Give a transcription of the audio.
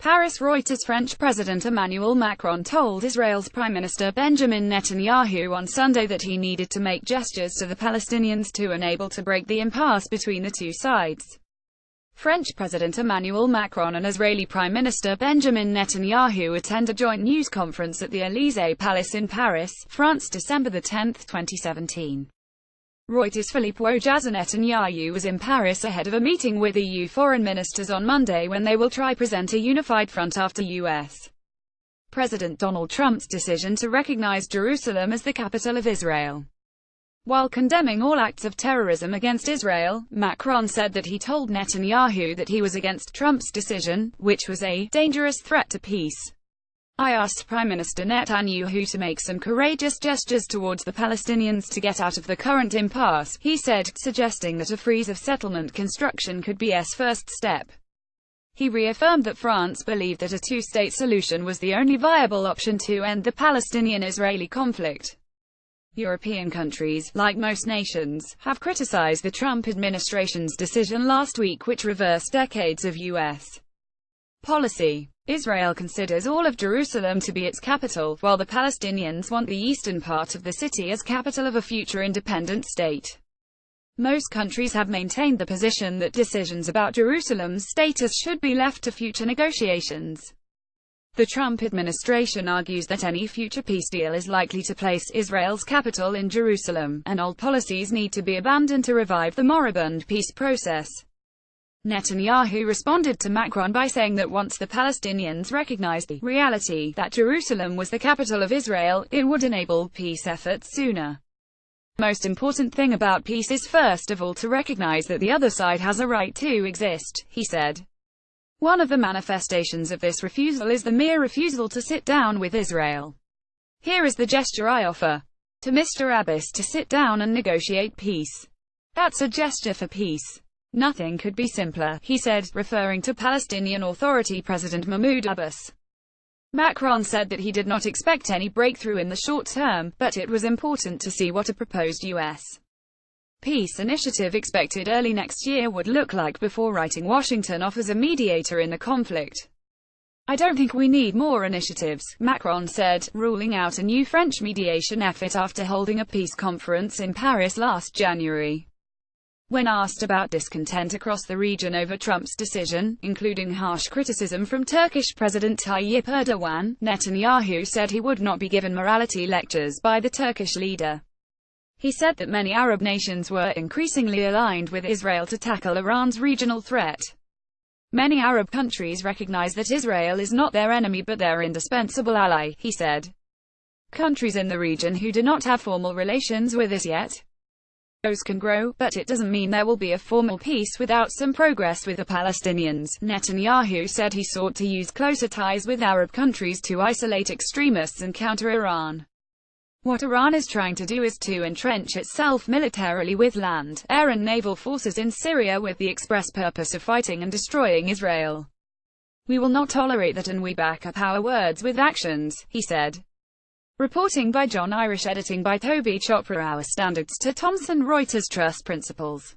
Paris. Reuters. French President Emmanuel Macron told Israel's Prime Minister Benjamin Netanyahu on Sunday that he needed to make gestures to the Palestinians to enable to break the impasse between the two sides. French President Emmanuel Macron and Israeli Prime Minister Benjamin Netanyahu attend a joint news conference at the Élysée Palace in Paris, France, December 10, 2017. Reuters. Philippe Ouazzane. Netanyahu was in Paris ahead of a meeting with EU foreign ministers on Monday when they will try present a unified front after U.S. President Donald Trump's decision to recognize Jerusalem as the capital of Israel. While condemning all acts of terrorism against Israel, Macron said that he told Netanyahu that he was against Trump's decision, which was a dangerous threat to peace. I asked Prime Minister Netanyahu to make some courageous gestures towards the Palestinians to get out of the current impasse, he said, suggesting that a freeze of settlement construction could be his first step. He reaffirmed that France believed that a two-state solution was the only viable option to end the Palestinian-Israeli conflict. European countries, like most nations, have criticized the Trump administration's decision last week, which reversed decades of U.S. policy. Israel considers all of Jerusalem to be its capital, while the Palestinians want the eastern part of the city as capital of a future independent state. Most countries have maintained the position that decisions about Jerusalem's status should be left to future negotiations. The Trump administration argues that any future peace deal is likely to place Israel's capital in Jerusalem, and old policies need to be abandoned to revive the moribund peace process. Netanyahu responded to Macron by saying that once the Palestinians recognized the reality that Jerusalem was the capital of Israel, it would enable peace efforts sooner. The most important thing about peace is first of all to recognize that the other side has a right to exist, he said. One of the manifestations of this refusal is the mere refusal to sit down with Israel. Here is the gesture I offer to Mr. Abbas to sit down and negotiate peace. That's a gesture for peace. Nothing could be simpler, he said, referring to Palestinian Authority President Mahmoud Abbas. Macron said that he did not expect any breakthrough in the short term, but it was important to see what a proposed U.S. peace initiative expected early next year would look like before writing Washington off as a mediator in the conflict. I don't think we need more initiatives, Macron said, ruling out a new French mediation effort after holding a peace conference in Paris last January. When asked about discontent across the region over Trump's decision, including harsh criticism from Turkish President Tayyip Erdogan, Netanyahu said he would not be given morality lectures by the Turkish leader. He said that many Arab nations were increasingly aligned with Israel to tackle Iran's regional threat. Many Arab countries recognize that Israel is not their enemy but their indispensable ally, he said. Countries in the region who do not have formal relations with us yet. Those can grow, but it doesn't mean there will be a formal peace without some progress with the Palestinians. Netanyahu said he sought to use closer ties with Arab countries to isolate extremists and counter Iran. What Iran is trying to do is to entrench itself militarily with land, air and naval forces in Syria with the express purpose of fighting and destroying Israel. We will not tolerate that and we back up our words with actions, he said. Reporting by John Irish, editing by Toby Chopra. Our standards to Thomson Reuters. Trust principles.